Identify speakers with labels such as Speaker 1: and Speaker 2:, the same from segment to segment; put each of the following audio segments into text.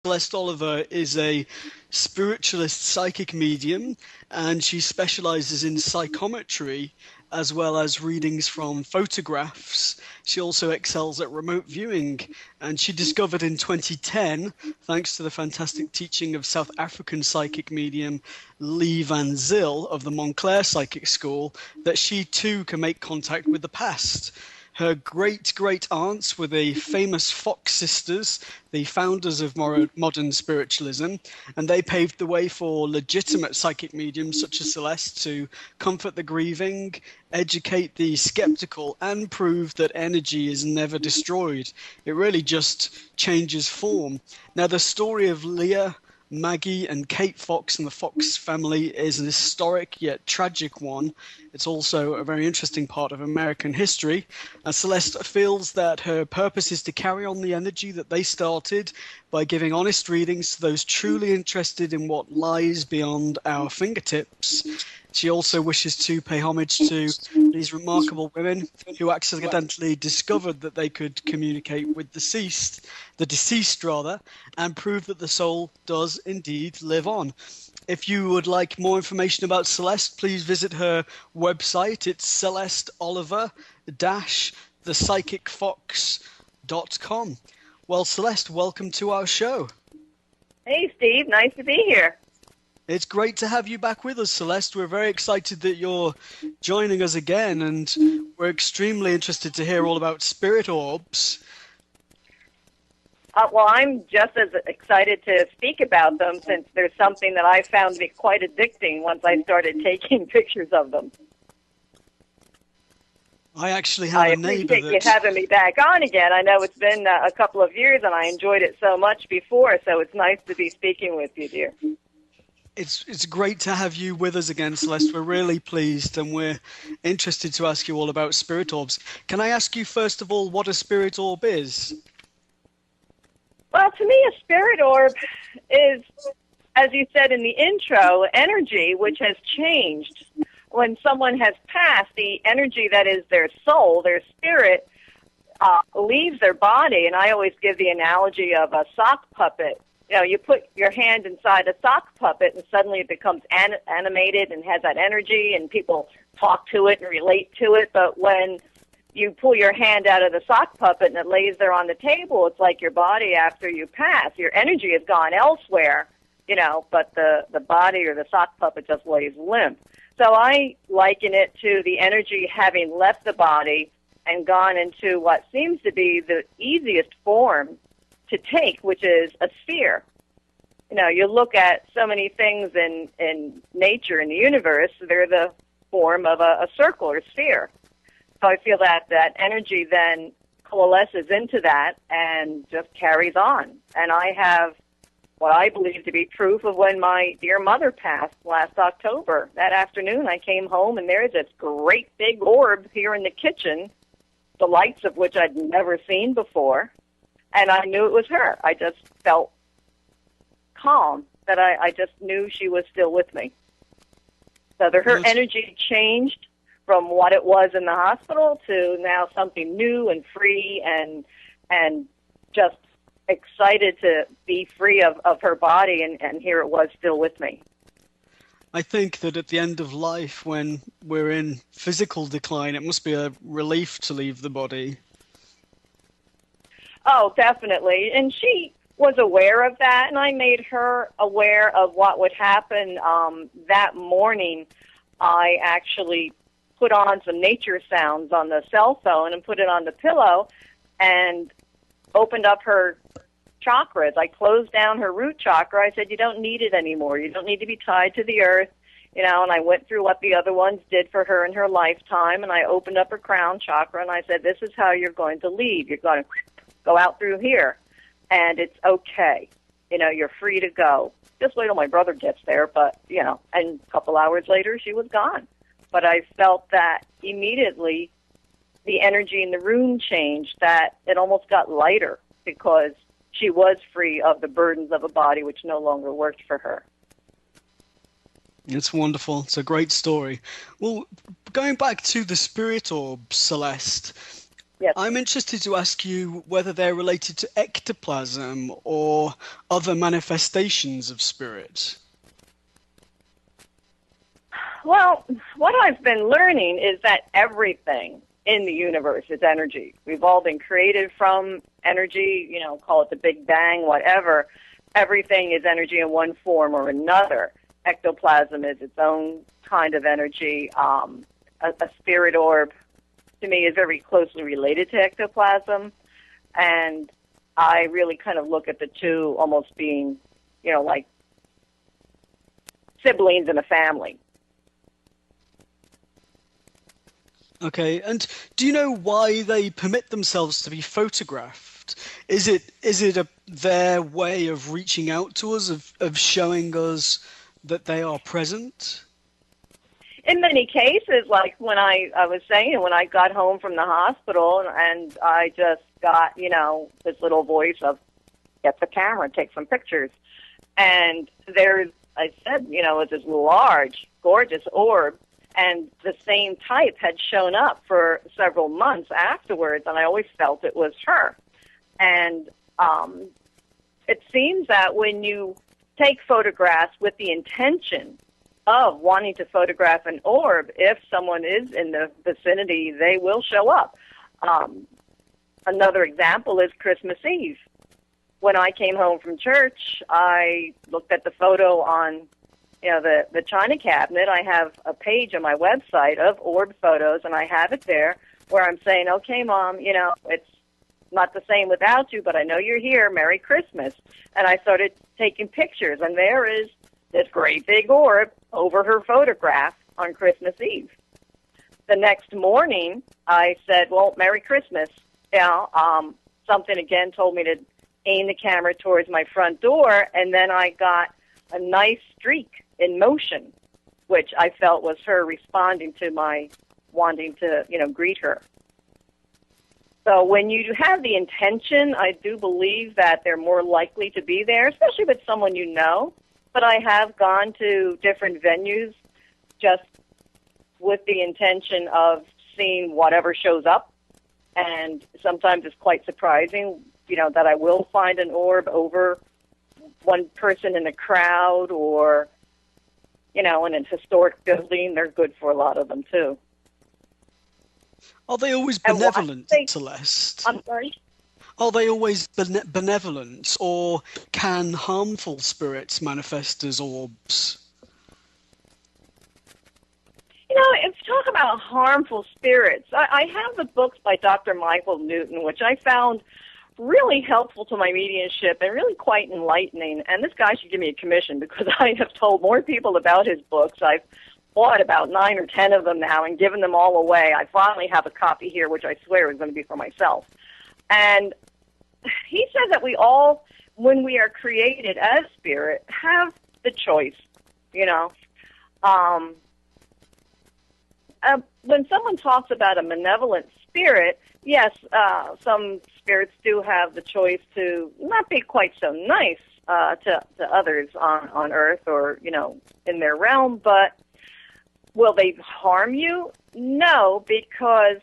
Speaker 1: Celeste Oliver is a spiritualist psychic medium, and she specializes in psychometry as well as readings from photographs. She also excels at remote viewing, and she discovered in 2010, thanks to the fantastic teaching of South African psychic medium Lee Van Zyl of the Montclair Psychic School, that she too can make contact with the past. Her great-great-aunts were the famous Fox sisters, the founders of modern spiritualism, and they paved the way for legitimate psychic mediums such as Celeste to comfort the grieving, educate the skeptical, and prove that energy is never destroyed. It really just changes form. Now, the story of Leah, Maggie and Kate Fox and the Fox family is an historic yet tragic one. It's also a very interesting part of American history. Celeste feels that her purpose is to carry on the energy that they started by giving honest readings to those truly interested in what lies beyond our fingertips. She also wishes to pay homage to these remarkable women who accidentally discovered that they could communicate with the deceased, and prove that the soul does indeed live on. If you would like more information about Celeste, please visit her website. It's celesteoliver-thepsychicfox.com. Well, Celeste, welcome to our show.
Speaker 2: Hey, Steve. Nice to be here.
Speaker 1: It's great to have you back with us, Celeste. We're very excited that you're joining us again, and we're extremely interested to hear all about Spirit Orbs.
Speaker 2: Well, I'm just as excited to speak about them since there's something that I found to be quite addicting once I started taking pictures of them.
Speaker 1: I actually have a neighbor
Speaker 2: appreciate you having me back on again. I know it's been a couple of years, and I enjoyed it so much before, so it's nice to be speaking with you, dear.
Speaker 1: It's great to have you with us again, Celeste. We're really pleased, and we're interested to ask you all about Spirit Orbs. Can I ask you, first of all, what a Spirit Orb is?
Speaker 2: Well, to me, a Spirit Orb is, as you said in the intro, energy which has changed. When someone has passed, the energy that is their soul, their spirit, leaves their body, and I always give the analogy of a sock puppet. You know, you put your hand inside a sock puppet, and suddenly it becomes animated and has that energy, and people talk to it and relate to it. But when you pull your hand out of the sock puppet and it lays there on the table, it's like your body after you pass. Your energy has gone elsewhere, you know, but the body or the sock puppet just lays limp. So I liken it to the energy having left the body and gone into what seems to be the easiest form to take, which is a sphere. You know, you look at so many things in nature, in the universe, they're the form of a circle or sphere. So I feel that energy then coalesces into that and just carries on. And I have what I believe to be proof of when my dear mother passed last October. That afternoon I came home and there's this great big orb here in the kitchen, the lights of which I'd never seen before. And I knew it was her. I just felt calm, that I just knew she was still with me. So her energy changed from what it was in the hospital to now something new and free and just excited to be free of her body, and here it was still with me.
Speaker 1: I think that at the end of life, when we're in physical decline, it must be a relief to leave the body.
Speaker 2: Oh, definitely. And she was aware of that, and I made her aware of what would happen. That morning, I actually put on some nature sounds on the cell phone and put it on the pillow and opened up her chakras. I closed down her root chakra. I said, you don't need it anymore. You don't need to be tied to the earth. You know, and I went through what the other ones did for her in her lifetime, and I opened up her crown chakra, and I said, this is how you're going to leave. You're going to go out through here, and it's okay. You know, you're free to go. Just wait till my brother gets there, but, you know, and a couple hours later, she was gone. But I felt that immediately the energy in the room changed, that it almost got lighter because she was free of the burdens of a body which no longer worked for her.
Speaker 1: It's wonderful. It's a great story. Well, going back to the Spirit Orbs, Celeste,
Speaker 2: Yes.
Speaker 1: I'm interested to ask you whether they're related to ectoplasm or other manifestations of spirit.
Speaker 2: Well, what I've been learning is that everything in the universe is energy. We've all been created from energy, call it the Big Bang, whatever. Everything is energy in one form or another. Ectoplasm is its own kind of energy. A spirit orb, to me, is very closely related to ectoplasm. And I really kind of look at the two almost being, like siblings in a family.
Speaker 1: Okay, and do you know why they permit themselves to be photographed? Is it their way of reaching out to us, of showing us that they are present?
Speaker 2: In many cases, like when I was saying, when I got home from the hospital and I just got, this little voice of, get the camera, take some pictures. And I said, it's this large, gorgeous orb. And the same type had shown up for several months afterwards, and I always felt it was her. And it seems that when you take photographs with the intention of wanting to photograph an orb, if someone is in the vicinity, they will show up. Another example is Christmas Eve. When I came home from church, I looked at the photo on the china cabinet. I have a page on my website of orb photos, and I have it there where I'm saying, okay, Mom, it's not the same without you, but I know you're here. Merry Christmas. And I started taking pictures, and there is this great big orb over her photograph on Christmas Eve. The next morning, I said, well, Merry Christmas. Something again told me to aim the camera towards my front door, and then I got a nice streak in motion, which I felt was her responding to my wanting to, greet her. So when you have the intention, I do believe that they're more likely to be there, especially with someone you know. But I have gone to different venues just with the intention of seeing whatever shows up. And sometimes it's quite surprising, that I will find an orb over one person in the crowd or, in a historic building. They're good for a lot of them, too.
Speaker 1: Are they always benevolent, Celeste?
Speaker 2: I'm sorry?
Speaker 1: Are they always benevolent, or can harmful spirits manifest as orbs?
Speaker 2: If you talk about harmful spirits, I have the books by Dr. Michael Newton, which I found really helpful to my mediumship and really quite enlightening. And this guy should give me a commission because I have told more people about his books. I've bought about 9 or 10 of them now and given them all away. I finally have a copy here, which I swear is going to be for myself. And he said that we all, when we are created as spirit, have the choice, when someone talks about a malevolent spirit, yes, some spirits do have the choice to not be quite so nice to others on Earth or, in their realm, but will they harm you? No, because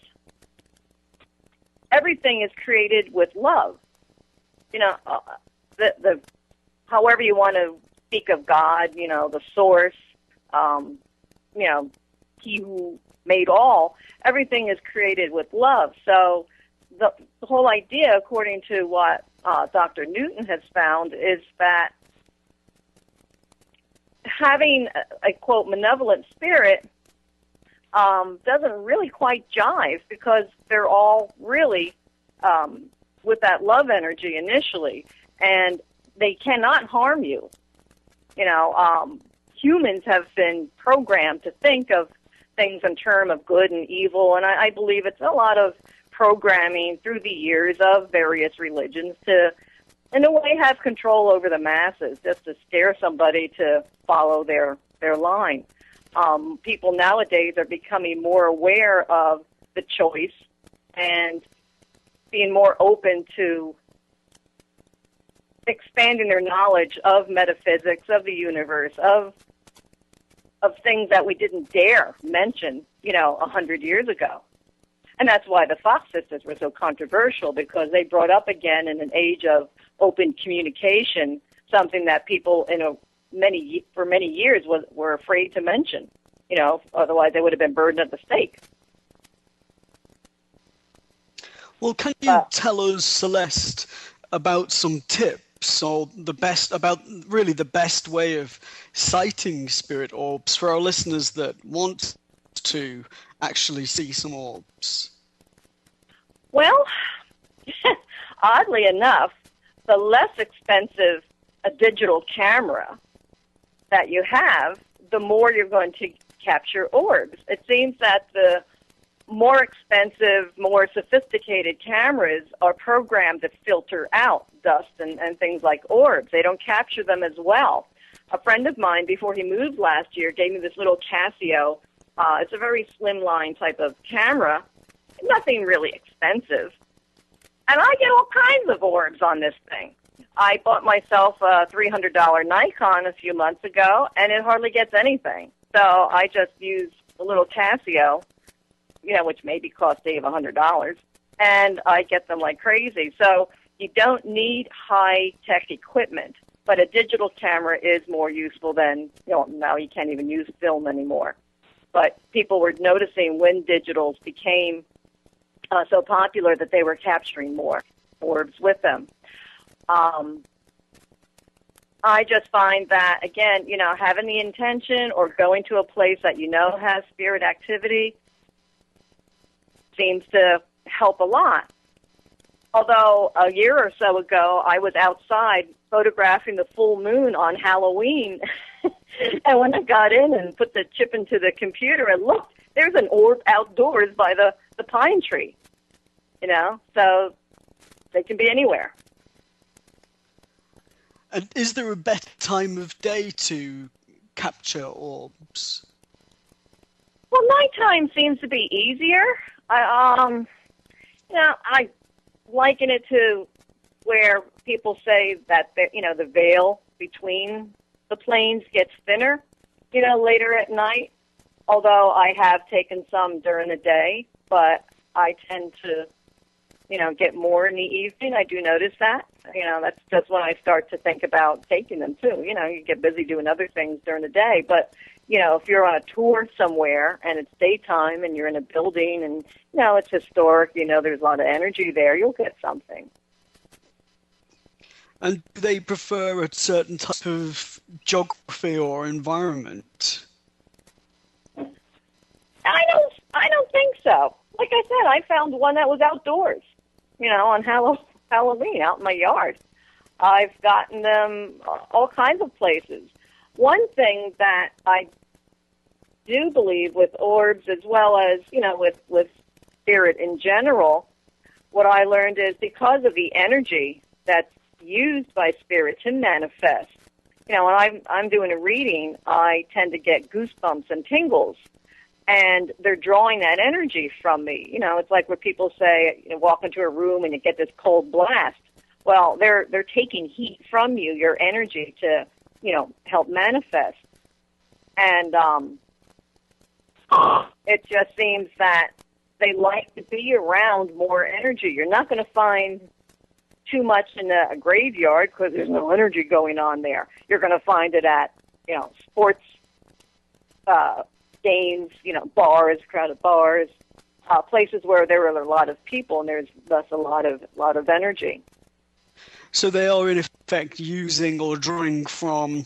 Speaker 2: everything is created with love. The however you want to speak of God, the source, he who made all, everything is created with love. So the whole idea, according to what Dr. Newton has found, is that having a, quote, malevolent spirit doesn't really quite jive because they're all really with that love energy initially, and they cannot harm you. Humans have been programmed to think of things in terms of good and evil, and I believe it's a lot of programming through the years of various religions to, in a way, have control over the masses, just to scare somebody to follow their line. People nowadays are becoming more aware of the choice and being more open to expanding their knowledge of metaphysics, of the universe, of things that we didn't dare mention, 100 years ago. And that's why the Fox sisters were so controversial, because they brought up again in an age of open communication something that people for many years were afraid to mention. Otherwise they would have been burned at the stake.
Speaker 1: Well, can you tell us, Celeste, about some tips or the best way of sighting spirit orbs for our listeners that want to actually see some orbs?
Speaker 2: Well, oddly enough, the less expensive a digital camera that you have, the more you're going to capture orbs. It seems that the more expensive, more sophisticated cameras are programmed to filter out dust and things like orbs. They don't capture them as well. A friend of mine, before he moved last year, gave me this little Casio. It's a very slimline type of camera, nothing really expensive. And I get all kinds of orbs on this thing. I bought myself a $300 Nikon a few months ago, and it hardly gets anything. So I just use a little Casio, which maybe cost Dave $100, and I get them like crazy. So you don't need high-tech equipment, but a digital camera is more useful than, now you can't even use film anymore. But people were noticing when digitals became so popular that they were capturing more orbs with them. I just find that, again, having the intention or going to a place that has spirit activity seems to help a lot. Although a year or so ago, I was outside photographing the full moon on Halloween, and when I got in and put the chip into the computer and looked, there's an orb outdoors by the pine tree, so they can be anywhere.
Speaker 1: And is there a better time of day to capture orbs?
Speaker 2: Well, nighttime seems to be easier. I liken it to where people say that the veil between the planes gets thinner, later at night. Although I have taken some during the day, but I tend to, get more in the evening. I do notice that. That's when I start to think about taking them too. You get busy doing other things during the day, but if you're on a tour somewhere and it's daytime and you're in a building and, it's historic, there's a lot of energy there, you'll get something.
Speaker 1: And do they prefer a certain type of geography or environment?
Speaker 2: I don't think so. Like I said, I found one that was outdoors, on Halloween out in my yard. I've gotten them all kinds of places. One thing that I do believe with orbs, as well as, with spirit in general, what I learned is because of the energy that's used by spirit to manifest. When I'm doing a reading, I tend to get goosebumps and tingles, and they're drawing that energy from me. It's like when people say, walk into a room and you get this cold blast. Well, they're taking heat from you, your energy, to help manifest. And it just seems that they like to be around more energy. You're not going to find too much in a graveyard because there's no energy going on there. You're going to find it at, sports games, bars, crowded bars, places where there are a lot of people and there's thus a lot of energy.
Speaker 1: So they are in effect using or drawing from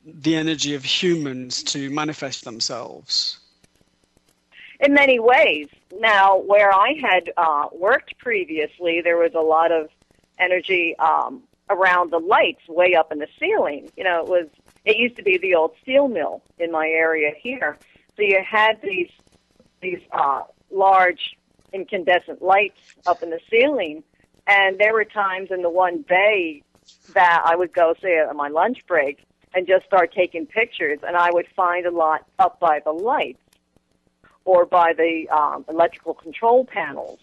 Speaker 1: the energy of humans to manifest themselves.
Speaker 2: In many ways. Now, where I had worked previously, there was a lot of energy around the lights way up in the ceiling. It used to be the old steel mill in my area here. So you had these large incandescent lights up in the ceiling, and there were times in the one bay that I would go, say, on my lunch break and just start taking pictures, and I would find a lot up by the lights or by the electrical control panels.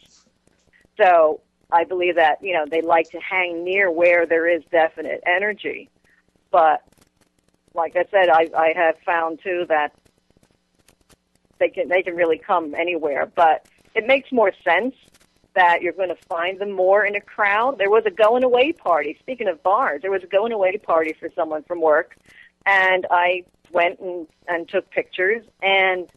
Speaker 2: So I believe that, they like to hang near where there is definite energy. But like I said, I have found, too, that they can really come anywhere. But it makes more sense that you're going to find them more in a crowd. There was a going-away party. Speaking of bars, there was a going-away party for someone from work, and I went and took pictures and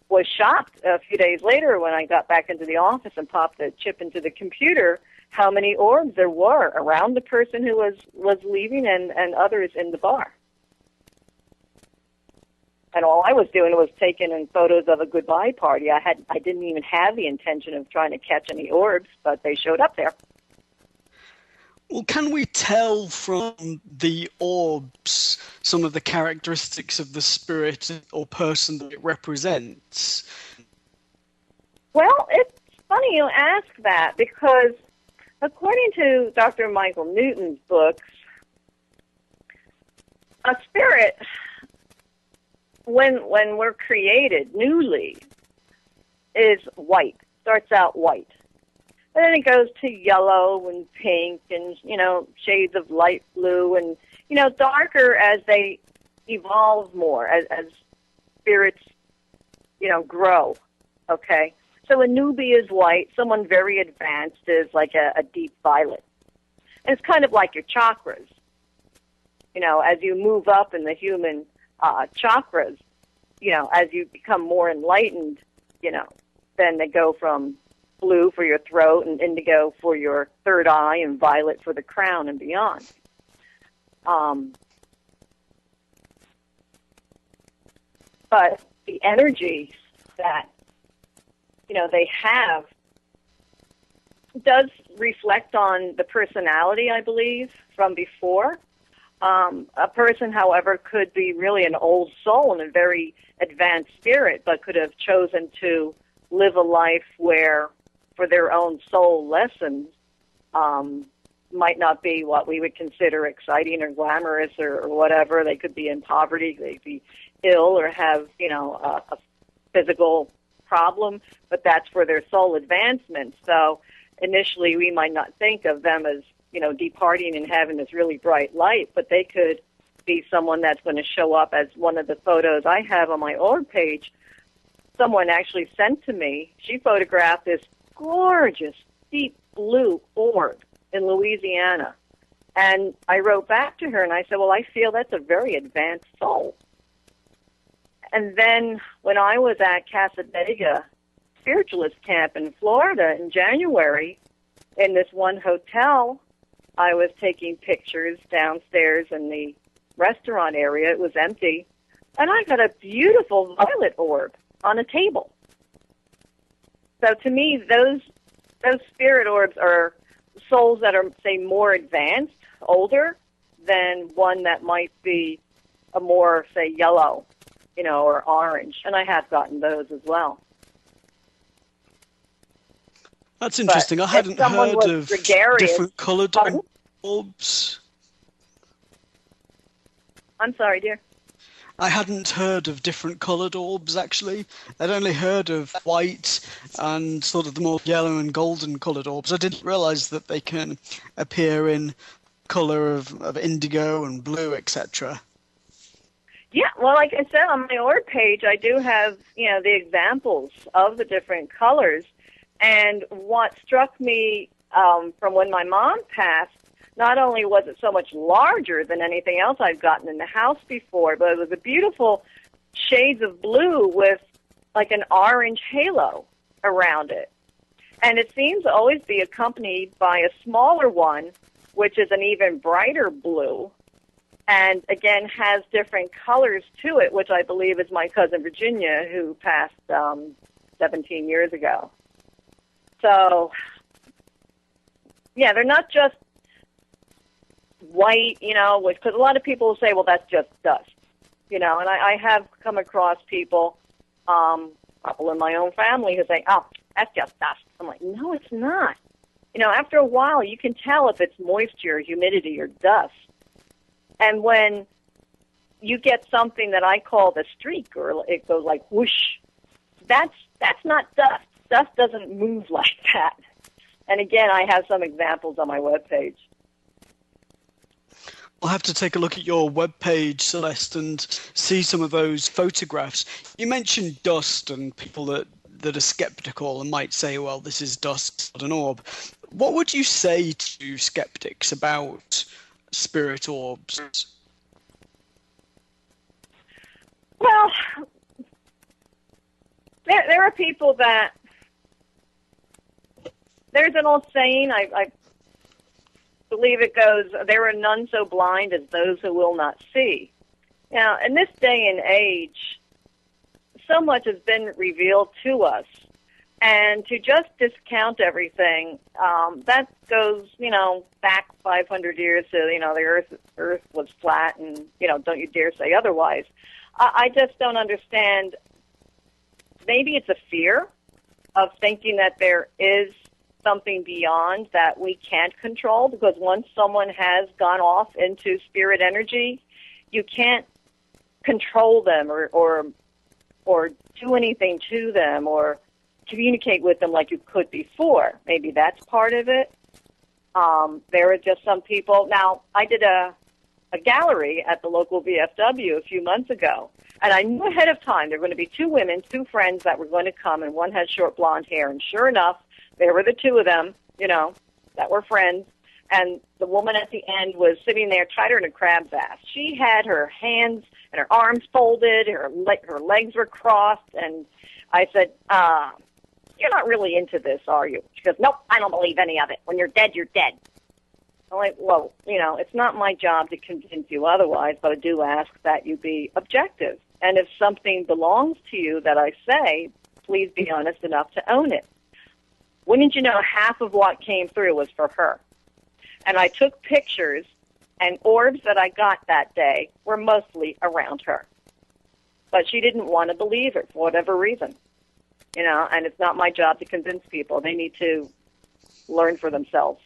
Speaker 2: was shocked a few days later when I got back into the office and popped the chip into the computer how many orbs there were around the person who was leaving and others in the bar. And all I was doing was taking photos of a goodbye party. I didn't even have the intention of trying to catch any orbs, but they showed up there.
Speaker 1: Well, can we tell from the orbs some of the characteristics of the spirit or person that it represents?
Speaker 2: Well, it's funny you ask that, because according to Dr. Michael Newton's books, a spirit, when we're created newly, is white, starts out white. And then it goes to yellow and pink and, shades of light blue and, darker as they evolve more, as spirits, grow, okay? So a newbie is white. Someone very advanced is like a deep violet. And it's kind of like your chakras. As you move up in the human chakras, as you become more enlightened, then they go from blue for your throat and indigo for your third eye and violet for the crown and beyond. But the energy that, they have does reflect on the personality, I believe, from before. A person, however, could be really an old soul and a very advanced spirit, but could have chosen to live a life where, for their own soul lessons, might not be what we would consider exciting or glamorous or whatever. They could be in poverty, they could be ill or have, a physical problem, but that's for their soul advancement. So initially we might not think of them as, departing and having this really bright light, but they could be someone that's going to show up as one of the photos I have on my orb page. Someone actually sent to me, she photographed this gorgeous deep blue orb in Louisiana. And I wrote back to her and I said, well, I feel that's a very advanced soul. And then when I was at Casadega Spiritualist Camp in Florida in January, in this one hotel, I was taking pictures downstairs in the restaurant area. It was empty. And I got a beautiful violet orb on a table. So to me, those spirit orbs are souls that are, say, more advanced, older, than one that might be a more, say, yellow, or orange. And I have gotten those as well.
Speaker 1: That's interesting. I hadn't heard of different coloured orbs.
Speaker 2: I'm sorry, dear.
Speaker 1: I hadn't heard of different coloured orbs, actually. I'd only heard of white and sort of the more yellow and golden coloured orbs. I didn't realise that they can appear in colour of indigo and blue, etc.
Speaker 2: Yeah, well, like I said, on my orb page, I do have, the examples of the different colors. And what struck me from when my mom passed, not only was it so much larger than anything else I've gotten in the house before, but it was a beautiful shades of blue with like an orange halo around it. And it seems to always be accompanied by a smaller one, which is an even brighter blue, and again has different colors to it, which I believe is my cousin Virginia, who passed 17 years ago. So, yeah, they're not just white, because a lot of people will say, well, that's just dust, and I have come across people in my own family who say, oh, that's just dust. I'm like, no, it's not. After a while, you can tell if it's moisture, humidity, or dust. And when you get something that I call the streak, or it goes like whoosh, that's not dust. Dust doesn't move like that. And again, I have some examples on my webpage.
Speaker 1: I'll have to take a look at your webpage, Celeste, and see some of those photographs. You mentioned dust and people that that are skeptical and might say, well, this is dust, not an orb. What would you say to skeptics about spirit orbs?
Speaker 2: Well, there are people that, there's an old saying, I believe it goes, there are none so blind as those who will not see. Now, in this day and age, so much has been revealed to us, and to just discount everything, that goes, back 500 years to, the earth was flat, and, don't you dare say otherwise. I just don't understand. Maybe it's a fear of thinking that there is something beyond that we can't control, because once someone has gone off into spirit energy, you can't control them or do anything to them or communicate with them like you could before. Maybe that's part of it. There are just some people. Now, I did a gallery at the local VFW a few months ago, and I knew ahead of time there were going to be two women, two friends that were going to come, and one had short blonde hair. And sure enough, there were the two of them, that were friends. And the woman at the end was sitting there tighter than a crab's ass. She had her hands and her arms folded, her legs were crossed, and I said, you're not really into this, are you? She goes, nope, I don't believe any of it. When you're dead, you're dead. I'm like, well, it's not my job to convince you otherwise, but I do ask that you be objective. And if something belongs to you that I say, please be honest enough to own it. Wouldn't you know, half of what came through was for her. And I took pictures, and orbs that I got that day were mostly around her. But she didn't want to believe it for whatever reason. And it's not my job to convince people. They need to learn for themselves.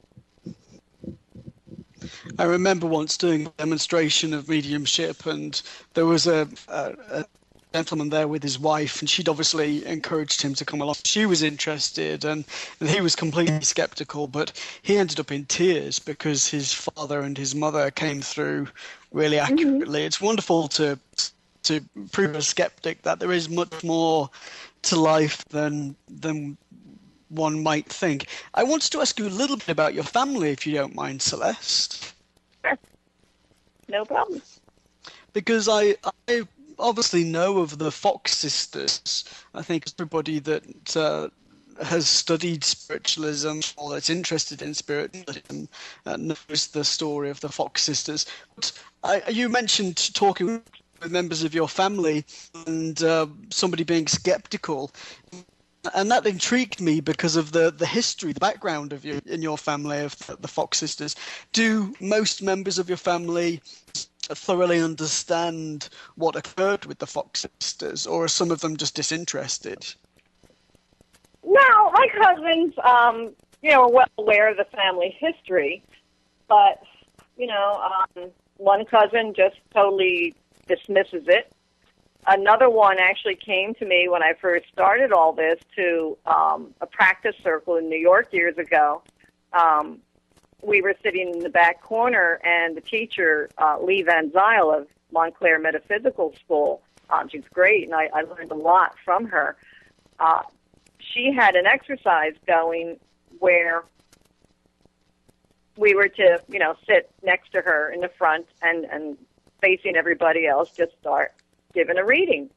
Speaker 1: I remember once doing a demonstration of mediumship, and there was a gentleman there with his wife, and she'd obviously encouraged him to come along. She was interested, and he was completely skeptical, but he ended up in tears because his father and his mother came through really accurately. It's wonderful to prove a skeptic that there is much more to life than one might think. I wanted to ask you a little bit about your family, if you don't mind, Celeste.
Speaker 2: Sure. No problem.
Speaker 1: Because I obviously know of the Fox sisters. I think everybody that has studied spiritualism or that's interested in spiritualism knows the story of the Fox sisters. But you mentioned talking with members of your family and somebody being skeptical. And that intrigued me because of the history, the background of you in your family of the Fox sisters. Do most members of your family thoroughly understand what occurred with the Fox sisters, or are some of them just disinterested?
Speaker 2: No, my cousins, are well aware of the family history, but, one cousin just totally dismisses it. Another one actually came to me when I first started all this to a practice circle in New York years ago. We were sitting in the back corner, and the teacher, Lee Van Zyl of Montclair Metaphysical School, she's great, and I learned a lot from her. She had an exercise going where we were to, sit next to her in the front and facing everybody else, just start giving a reading.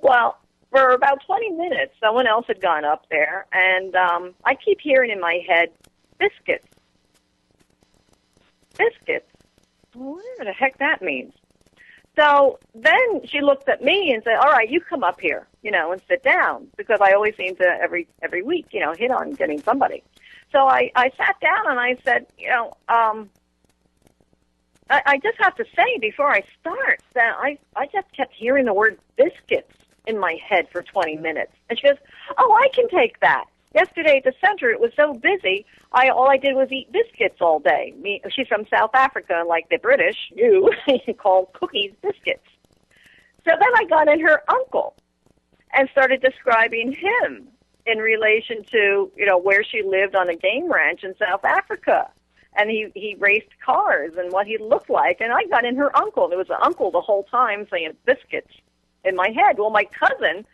Speaker 2: Well, for about 20 minutes, someone else had gone up there, and I keep hearing in my head, biscuits. Biscuits? Whatever the heck that means. So then she looked at me and said, all right, you come up here, and sit down, because I always seem to, every week, hit on getting somebody. So I sat down and I said, I just have to say before I start that I just kept hearing the word biscuits in my head for 20 minutes. And she goes, oh, I can take that. Yesterday at the center, it was so busy, all I did was eat biscuits all day. She's from South Africa, and like the British, you call cookies biscuits. So then I got in her uncle and started describing him in relation to, where she lived on a game ranch in South Africa. And he raced cars and what he looked like. And I got in her uncle. There was an uncle the whole time saying biscuits in my head. Well, my cousin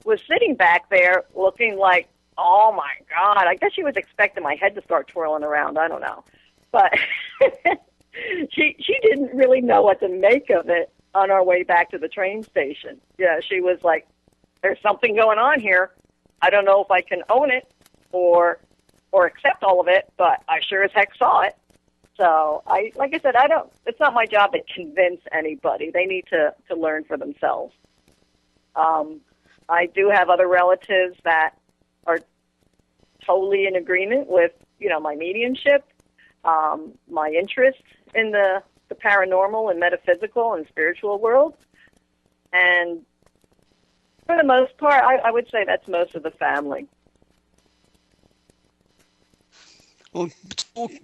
Speaker 2: was sitting back there looking like, oh my God, I guess she was expecting my head to start twirling around. I don't know. But she didn't really know what to make of it on our way back to the train station. Yeah, she was like, there's something going on here. I don't know if I can own it or accept all of it, but I sure as heck saw it. So like I said, it's not my job to convince anybody. They need to learn for themselves. I do have other relatives that are totally in agreement with, my mediumship, my interest in the paranormal and metaphysical and spiritual world. And for the most part, I would say that's most of the family.
Speaker 1: Well,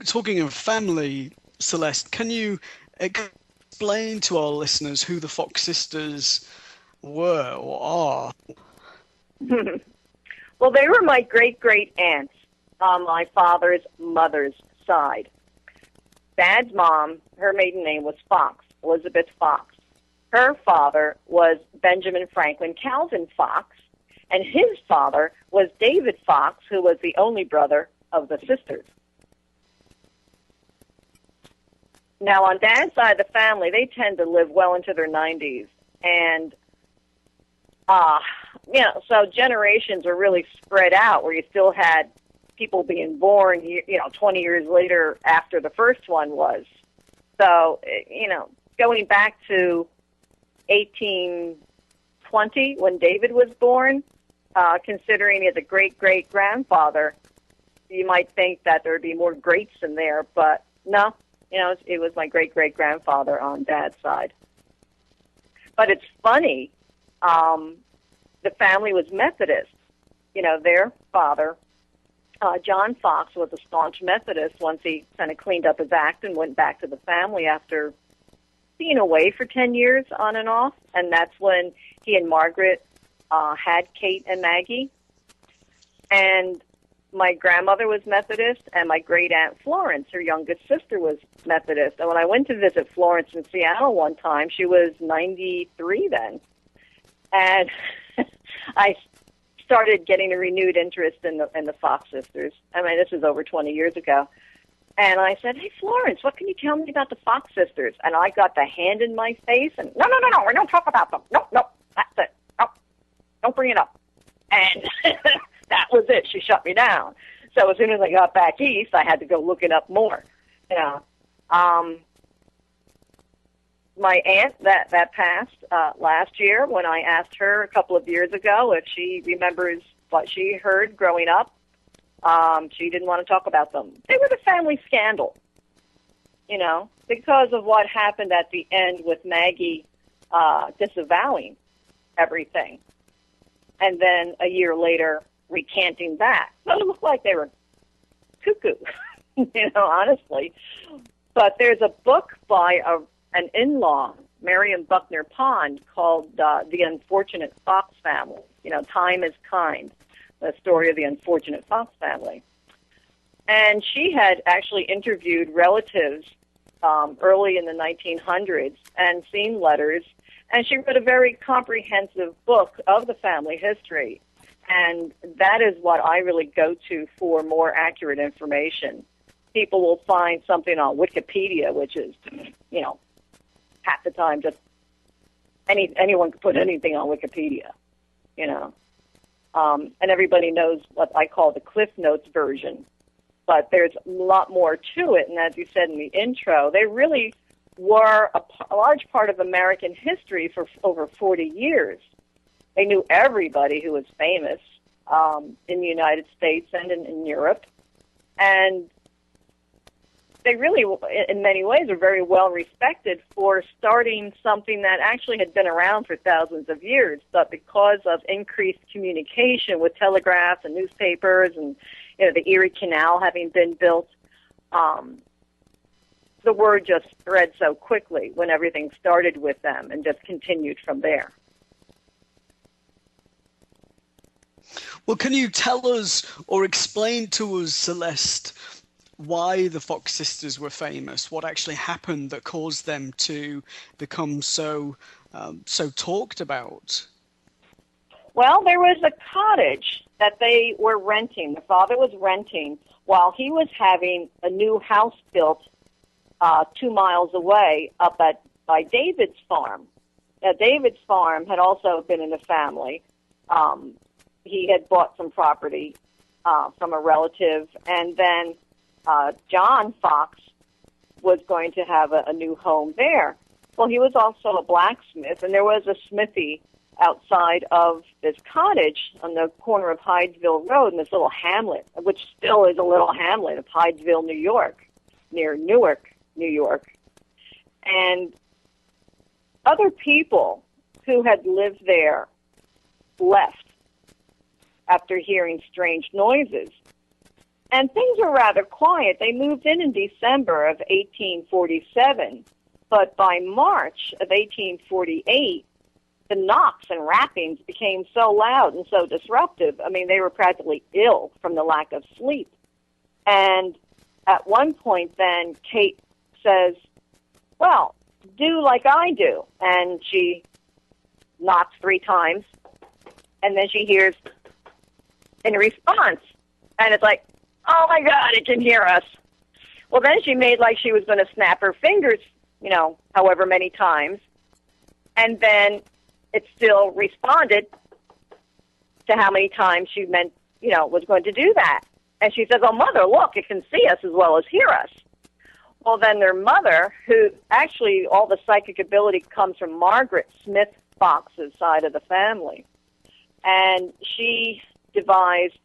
Speaker 1: talking of family, Celeste, can you explain to our listeners who the Fox sisters were or are?
Speaker 2: Well, they were my great-great-aunts on my father's mother's side. Dad's mom, her maiden name was Fox, Elizabeth Fox. Her father was Benjamin Franklin Calvin Fox, and his father was David Fox, who was the only brother of the sisters. Now, on Dad's side of the family, they tend to live well into their 90s, and so generations are really spread out, where you still had people being born, 20 years later after the first one was. So, going back to 1820 when David was born, considering he has a great-great-grandfather, you might think that there would be more greats in there, but no, it was my great-great-grandfather on Dad's side. But it's funny, the family was Methodist. Their father, John Fox, was a staunch Methodist once he kind of cleaned up his act and went back to the family after being away for 10 years on and off. And that's when he and Margaret had Kate and Maggie. And my grandmother was Methodist, and my great-aunt Florence, her youngest sister, was Methodist. And when I went to visit Florence in Seattle one time, she was 93 then. And I started getting a renewed interest in the Fox sisters. I mean, this was over 20 years ago. And I said, hey, Florence, what can you tell me about the Fox sisters? And I got the hand in my face, and no, we don't talk about them. No, that's it. No, don't bring it up. And that was it. She shut me down. So as soon as I got back east, I had to go looking up more. My aunt that passed last year, when I asked her a couple of years ago if she remembers what she heard growing up, she didn't want to talk about them. They were the family scandal, because of what happened at the end with Maggie disavowing everything. And then a year later, recanting that. So it looked like they were cuckoo, honestly. But there's a book by an in-law, Marion Buckner Pond, called The Unfortunate Fox Family. Time is Kind, the story of the unfortunate Fox family. And she had actually interviewed relatives early in the 1900s and seen letters, and she wrote a very comprehensive book of the family history. And that is what I really go to for more accurate information. People will find something on Wikipedia, which is, half the time just anyone can put anything on Wikipedia, and everybody knows what I call the Cliff Notes version. But there's a lot more to it, and as you said in the intro, they really were a large part of American history for over 40 years. They knew everybody who was famous in the United States and in Europe, and they really, in many ways, are very well respected for starting something that actually had been around for thousands of years, but because of increased communication with telegraphs and newspapers and the Erie Canal having been built, the word just spread so quickly when everything started with them and just continued from there.
Speaker 1: Well, can you tell us or explain to us, Celeste, why the Fox sisters were famous? What actually happened that caused them to become so talked about?
Speaker 2: Well, there was a cottage that they were renting. The father was renting while he was having a new house built 2 miles away by David's farm. Now, David's farm had also been in the family. He had bought some property from a relative, and then John Fox was going to have a new home there. Well, he was also a blacksmith, and there was a smithy outside of this cottage on the corner of Hydesville Road in this little hamlet, which still is a little hamlet of Hydesville, New York, near Newark, New York. And other people who had lived there left after hearing strange noises. And things were rather quiet. They moved in December of 1847, but by March of 1848, the knocks and rappings became so loud and so disruptive. I mean, they were practically ill from the lack of sleep. And at one point then, Kate says, well, do like I do. And she knocks 3 times, and then she hears in response. And it's like, oh, my God, it can hear us. Well, then she made like she was going to snap her fingers, however many times. And then it still responded to how many times she meant, was going to do that. And she says, oh, Mother, look, it can see us as well as hear us. Well, then their mother, who actually all the psychic ability comes from Margaret Smith Fox's side of the family, and she devised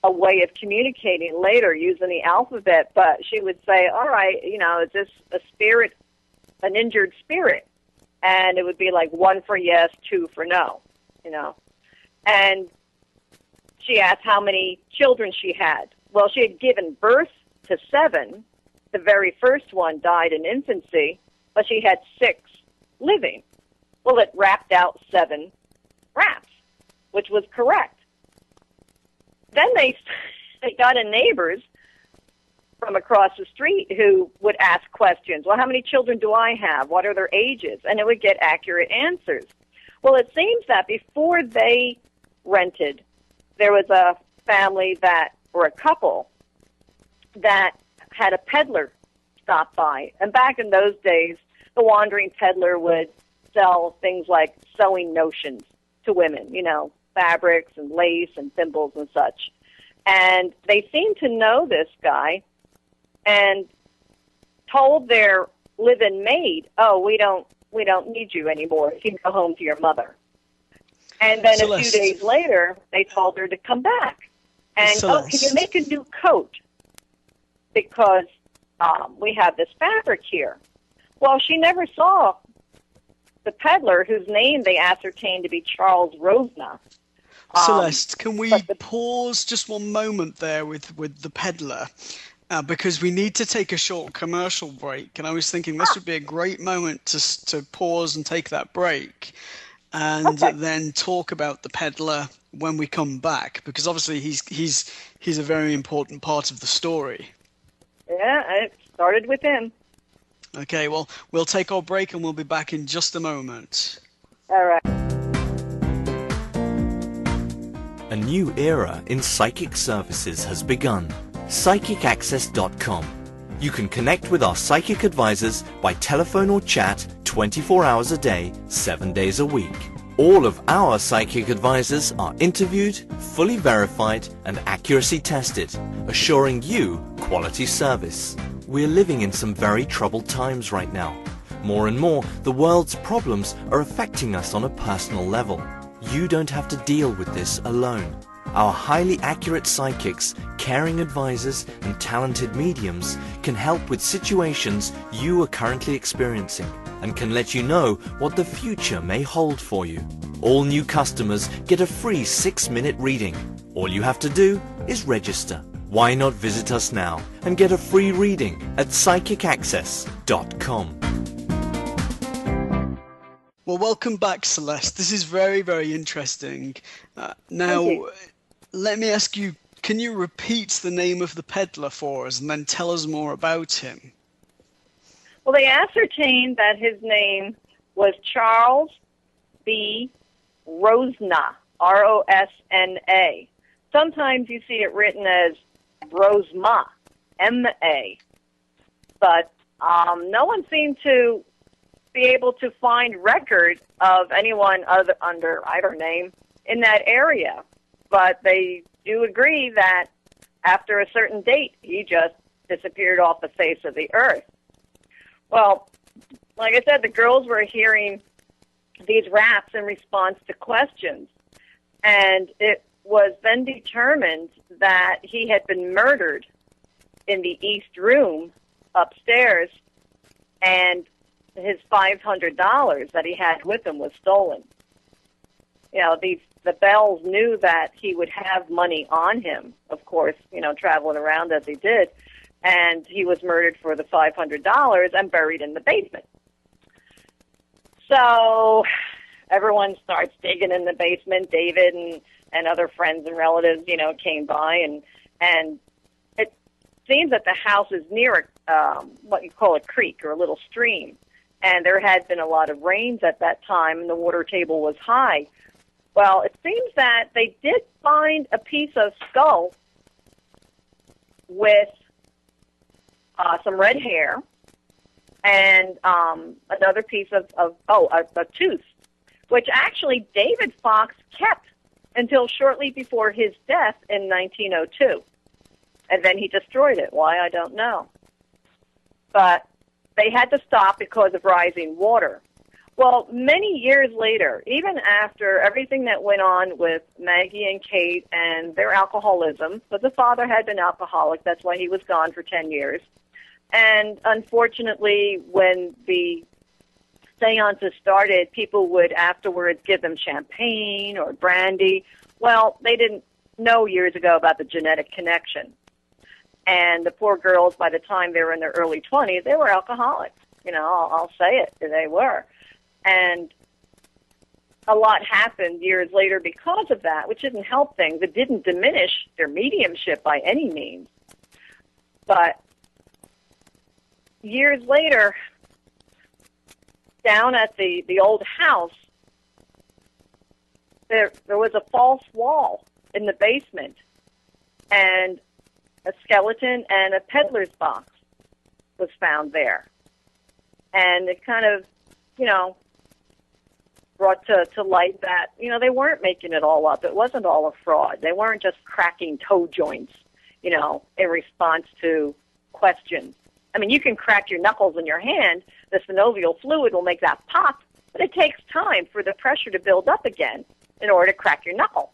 Speaker 2: a way of communicating later using the alphabet, but she would say, all right, is this a spirit, an injured spirit? And it would be like 1 for yes, 2 for no, And she asked how many children she had. Well, she had given birth to 7. The very first one died in infancy, but she had 6 living. Well, it rapped out 7 raps, which was correct. Then they got in neighbors from across the street who would ask questions. Well, how many children do I have? What are their ages? And it would get accurate answers. Well, it seems that before they rented, there was a family or a couple that had a peddler stop by. And back in those days, the wandering peddler would sell things like sewing notions to women, fabrics and lace and thimbles and such. And they seemed to know this guy and told their live-in maid, oh, we don't need you anymore. You can go home to your mother. And then
Speaker 1: Celeste.
Speaker 2: A few days later, they told her to come back. And,
Speaker 1: Celeste.
Speaker 2: can you make a new coat? Because we have this fabric here. Well, she never saw the peddler, whose name they ascertained to be Charles Rosna.
Speaker 1: Celeste, can we pause just one moment there with the peddler? Because we need to take a short commercial break. And I was thinking this would be a great moment to pause and take that break. And then talk about the peddler when we come back. Because obviously he's a very important part of the story.
Speaker 2: Yeah, it started with him.
Speaker 1: Okay, well, we'll take our break and we'll be back in just a moment.
Speaker 2: All right.
Speaker 3: A new era in psychic services has begun. PsychicAccess.com. You can connect with our psychic advisors by telephone or chat 24 hours a day, 7 days a week. All of our psychic advisors are interviewed, fully verified, and accuracy tested, assuring you quality service. We're living in some very troubled times right now. More and more, the world's problems are affecting us on a personal level. You don't have to deal with this alone. Our highly accurate psychics, caring advisors, and talented mediums can help with situations you are currently experiencing and can let you know what the future may hold for you. All new customers get a free 6-minute reading. All you have to do is register. Why not visit us now and get a free reading at PsychicAccess.com.
Speaker 1: Well, welcome back, Celeste. This is very, very interesting. Now, let me ask you, can you repeat the name of the peddler for us and then tell us more about him?
Speaker 2: Well, they ascertained that his name was Charles B. Rosna, R-O-S-N-A. Sometimes you see it written as Rosma, M-A. But no one seemed to be able to find record of anyone under either name in that area. But they do agree that after a certain date, he just disappeared off the face of the earth. Well, like I said, the girls were hearing these raps in response to questions, and it was then determined that he had been murdered in the East Room upstairs, and his $500 that he had with him was stolen. You know, the Bells knew that he would have money on him, of course, you know, traveling around as he did, and he was murdered for the $500 and buried in the basement. So everyone starts digging in the basement. David and other friends and relatives, you know, came by, and it seems that the house is near what you call a creek or a little stream, and there had been a lot of rains at that time, and the water table was high. Well, it seems that they did find a piece of skull with some red hair and another piece of a tooth, which actually David Fox kept until shortly before his death in 1902. And then he destroyed it. Why, I don't know. But they had to stop because of rising water. Well, many years later, even after everything that went on with Maggie and Kate and their alcoholism, but the father had been alcoholic, that's why he was gone for 10 years. And unfortunately, when the seances started, people would afterwards give them champagne or brandy. Well, they didn't know years ago about the genetic connection. And the poor girls, by the time they were in their early 20s, they were alcoholics. You know, I'll say it, they were. And a lot happened years later because of that, which didn't help things. It didn't diminish their mediumship by any means. But years later, down at the old house, there was a false wall in the basement, and a skeleton and a peddler's box was found there. And it kind of, you know, brought to light that, you know, they weren't making it all up. It wasn't all a fraud. They weren't just cracking toe joints, you know, in response to questions. I mean, you can crack your knuckles in your hand. The synovial fluid will make that pop, but it takes time for the pressure to build up again in order to crack your knuckle,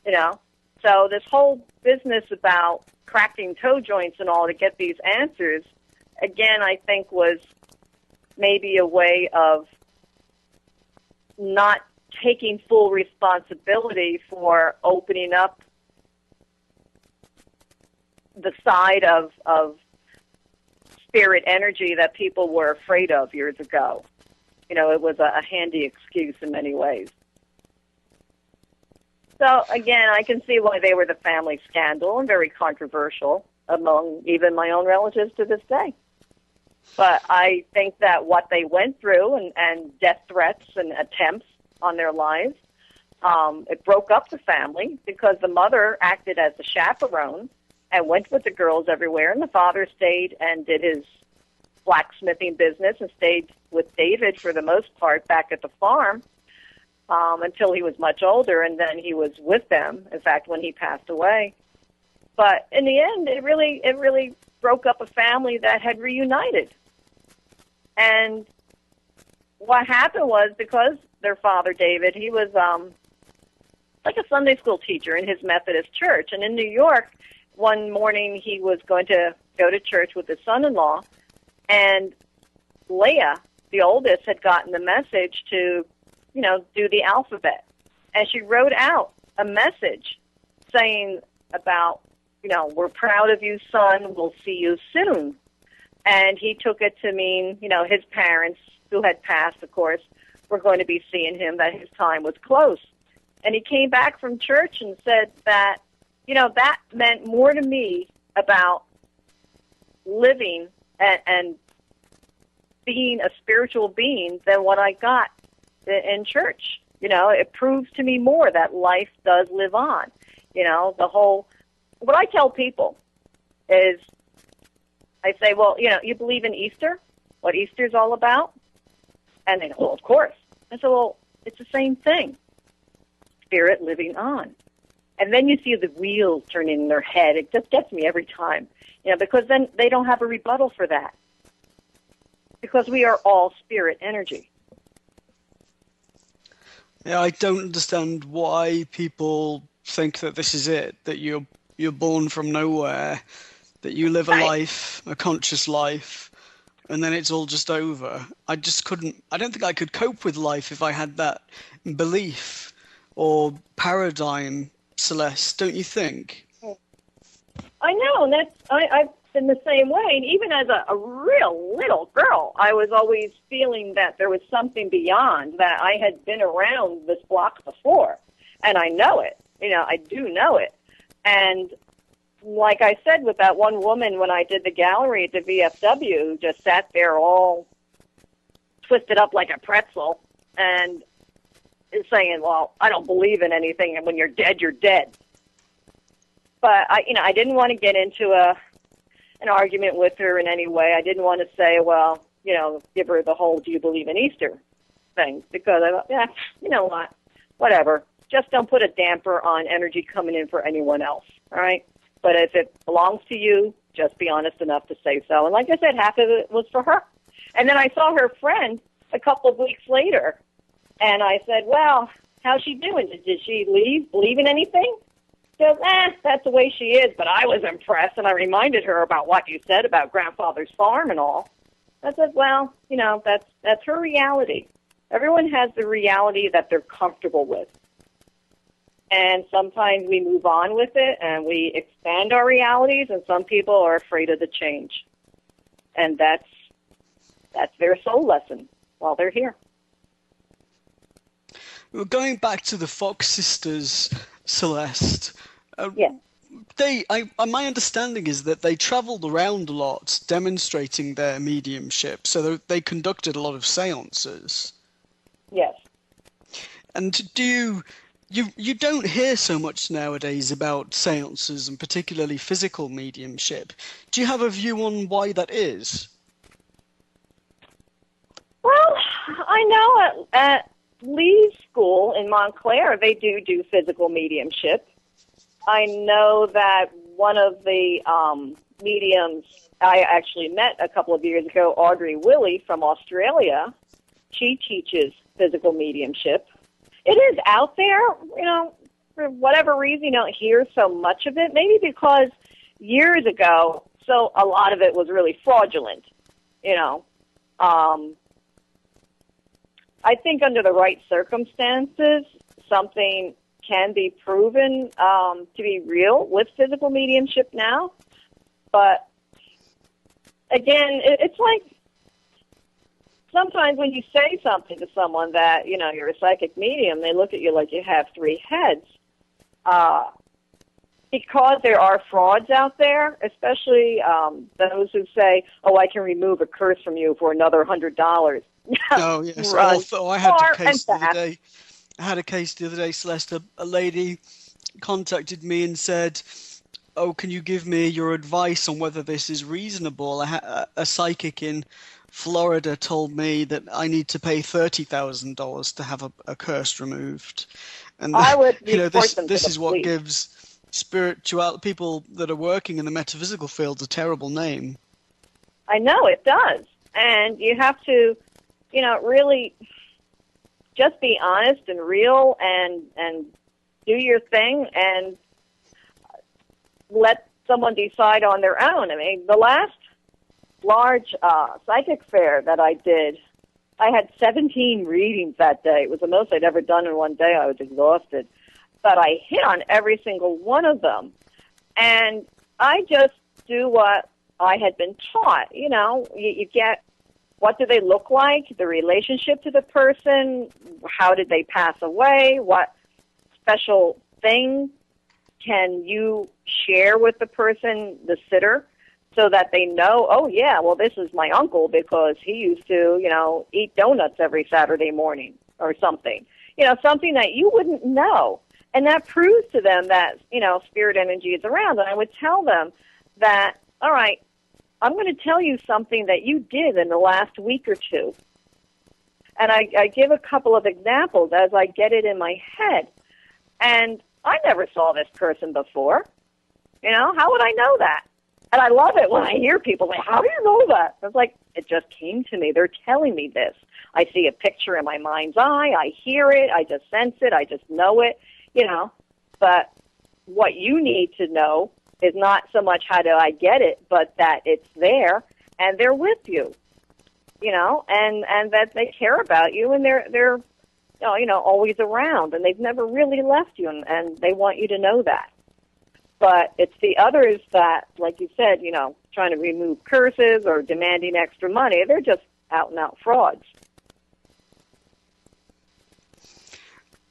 Speaker 2: you know. So this whole business about cracking toe joints and all to get these answers, again, I think was maybe a way of not taking full responsibility for opening up the side of spirit energy that people were afraid of years ago. You know, it was a handy excuse in many ways. So, again, I can see why they were the family scandal and very controversial among even my own relatives to this day. But I think that what they went through and death threats and attempts on their lives, it broke up the family because the mother acted as the chaperone and went with the girls everywhere, and the father stayed and did his blacksmithing business and stayed with David for the most part back at the farm until he was much older, and then he was with them, in fact, when he passed away. But in the end, it really broke up a family that had reunited. And what happened was, because their father, David, he was like a Sunday school teacher in his Methodist church. And in New York, one morning he was going to go to church with his son-in-law, and Leah, the oldest, had gotten the message to, you know, do the alphabet. And she wrote out a message saying about, you know, we're proud of you, son, we'll see you soon. And he took it to mean, you know, his parents, who had passed, of course, were going to be seeing him, that his time was close. And he came back from church and said that, you know, that meant more to me about living and being a spiritual being than what I got in church. You know, it proves to me more that life does live on. You know, what I tell people is, I say, well, you know, you believe in Easter? What Easter's all about? And they go, well, of course. I said, well, it's the same thing. Spirit living on. And then you see the wheels turn in their head. It just gets me every time. You know, because then they don't have a rebuttal for that. Because we are all spirit energy.
Speaker 1: Yeah, I don't understand why people think that this is it, that you're born from nowhere, that you live a life, a conscious life, and then it's all just over. I don't think I could cope with life if I had that belief or paradigm, Celeste, don't you think?
Speaker 2: I know, and I've been the same way. And even as a real little girl, I was always feeling that there was something beyond, that I had been around this block before. And I know it. You know, I do know it. And like I said with that one woman when I did the gallery at the VFW, who just sat there all twisted up like a pretzel and is saying, well, I don't believe in anything, and when you're dead, you're dead. But I didn't want to get into an argument with her in any way. I didn't want to say, well, you know, give her the whole "do you believe in Easter" thing, because I thought, yeah, you know what, whatever. Just don't put a damper on energy coming in for anyone else, all right? But if it belongs to you, just be honest enough to say so. And like I said, half of it was for her. And then I saw her friend a couple of weeks later, and I said, well, how's she doing? Did she believe in anything? She goes, that's the way she is. But I was impressed, and I reminded her about what you said about grandfather's farm and all. I said, well, you know, that's her reality. Everyone has the reality that they're comfortable with. And sometimes we move on with it and we expand our realities, and some people are afraid of the change. And that's their soul lesson while they're here.
Speaker 1: Well, going back to the Fox sisters, Celeste,
Speaker 2: Yeah.
Speaker 1: my understanding is that they traveled around a lot demonstrating their mediumship, so they conducted a lot of seances.
Speaker 2: Yes.
Speaker 1: And you don't hear so much nowadays about seances, and particularly physical mediumship. Do you have a view on why that is?
Speaker 2: Well, I know at Lee's school in Montclair, they do physical mediumship. I know that one of the mediums I actually met a couple of years ago, Audrey Willey from Australia, she teaches physical mediumship. It is out there, you know, for whatever reason you don't hear so much of it. Maybe because years ago, so a lot of it was really fraudulent, you know. I think under the right circumstances, something can be proven to be real with physical mediumship now. But again, it's like sometimes when you say something to someone that, you know, you're a psychic medium, they look at you like you have three heads. Because there are frauds out there, especially those who say, oh, I can remove a curse from you for another $100.
Speaker 1: Oh, yes. I had a case the other day, Celeste. A lady contacted me and said, oh, can you give me your advice on whether this is reasonable? A psychic in Florida told me that I need to pay $30,000 to have a curse removed. And
Speaker 2: I would
Speaker 1: this is what gives spiritual people that are working in the metaphysical field a terrible name.
Speaker 2: I know it does. And you have to, you know, really just be honest and real and do your thing and let someone decide on their own. I mean, the last large psychic fair that I did, I had 17 readings that day. It was the most I'd ever done in one day. I was exhausted. But I hit on every single one of them. And I just do what I had been taught. You know, you get, what do they look like, the relationship to the person, how did they pass away, what special thing can you share with the person, the sitter, so that they know, oh, yeah, well, this is my uncle because he used to, you know, eat donuts every Saturday morning or something. something that you wouldn't know. And that proves to them that, spirit energy is around. And I would tell them that, all right, I'm going to tell you something that you did in the last week or two. And I give a couple of examples as I get it in my head. And I never saw this person before. How would I know that? And I love it when I hear people say, how do you know that? I was like, it just came to me. They're telling me this. I see a picture in my mind's eye. I hear it. I just sense it. I just know it, But what you need to know is not so much how do I get it, but that it's there and they're with you, and that they care about you and they're always around and they've never really left you and they want you to know that. But it's the others that, like you said, trying to remove curses or demanding extra money. They're just out-and-out frauds.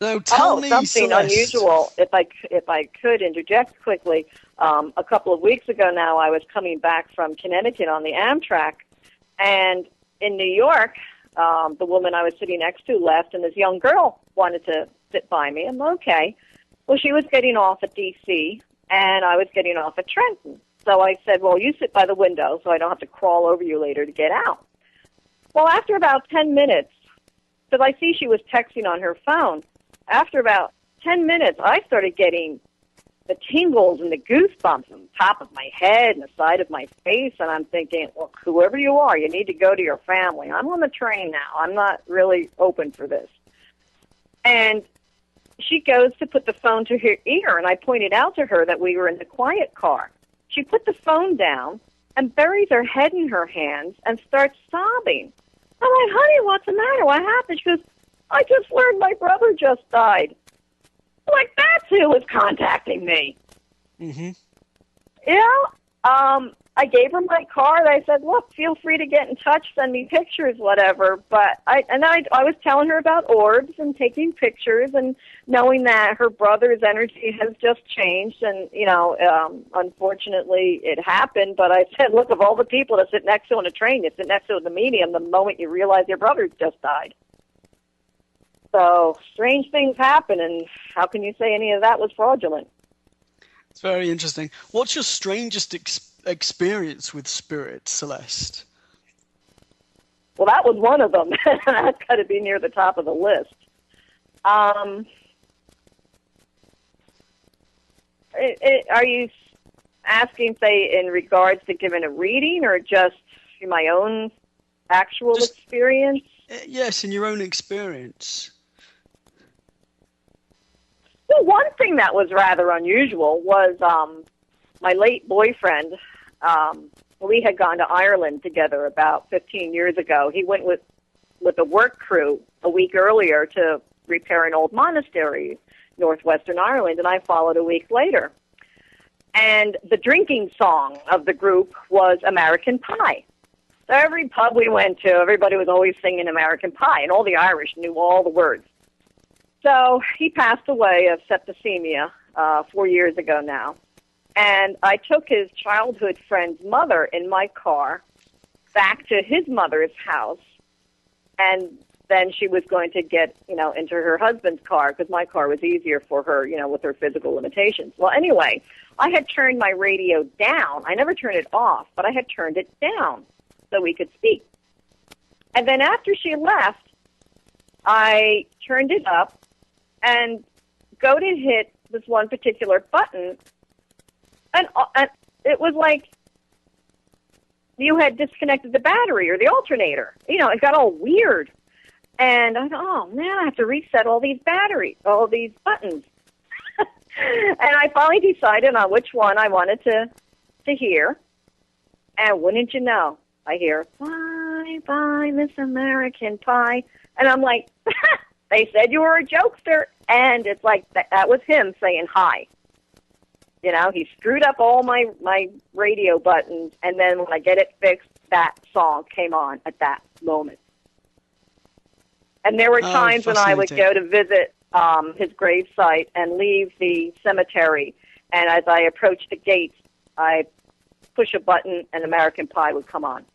Speaker 1: Now, tell me,
Speaker 2: something
Speaker 1: Celeste.
Speaker 2: unusual, if I could interject quickly. A couple of weeks ago now, I was coming back from Connecticut on the Amtrak, and in New York, the woman I was sitting next to left, and this young girl wanted to sit by me. I'm okay. Well, she was getting off at D.C., and I was getting off at Trenton. So I said, well, you sit by the window so I don't have to crawl over you later to get out. Well, after about 10 minutes, because I see she was texting on her phone, after about 10 minutes, I started getting the tingles and the goosebumps on the top of my head and the side of my face, and I'm thinking, well, whoever you are, you need to go to your family. I'm on the train now. I'm not really open for this. And she goes to put the phone to her ear, and I pointed out to her that we were in the quiet car. She put the phone down and buries her head in her hands and starts sobbing. I'm like, honey, what's the matter? What happened? She goes, I just learned my brother just died. I'm like, that's who was contacting me.
Speaker 1: Mm-hmm.
Speaker 2: I gave her my card. I said, look, feel free to get in touch, send me pictures, whatever. But I was telling her about orbs and taking pictures and knowing that her brother's energy has just changed. And, unfortunately, it happened. But I said, look, of all the people to sit next to on a train, you sit next to in the medium the moment you realize your brother just died. So strange things happen, and how can you say any of that was fraudulent?
Speaker 1: It's very interesting. What's your strangest experience with spirit, Celeste?
Speaker 2: Well, that was one of them. That's got to be near the top of the list. Are you asking, say, in regards to giving a reading or just my own actual experience?
Speaker 1: Yes, in your own experience.
Speaker 2: Well, one thing that was rather unusual was my late boyfriend. We had gone to Ireland together about 15 years ago. He went with a work crew a week earlier to repair an old monastery, northwestern Ireland, and I followed a week later. And the drinking song of the group was American Pie. So every pub we went to, everybody was always singing American Pie, and all the Irish knew all the words. So he passed away of septicemia 4 years ago now. And I took his childhood friend's mother in my car back to his mother's house. And then she was going to get, into her husband's car because my car was easier for her, with her physical limitations. Well, anyway, I had turned my radio down. I never turned it off, but I had turned it down so we could speak. And then after she left, I turned it up and go to hit this one particular button, and it was like you had disconnected the battery or the alternator. It got all weird. And I thought, oh, man, I have to reset all these buttons. And I finally decided on which one I wanted to hear. And wouldn't you know, I hear, bye, bye, Miss American Pie. And I'm like, they said you were a jokester. And it's like, that was him saying hi. He screwed up all my radio buttons. And then when I get it fixed, that song came on at that moment. And there were times when I would go to visit his gravesite and leave the cemetery. And as I approached the gates, I push a button and American Pie would come on.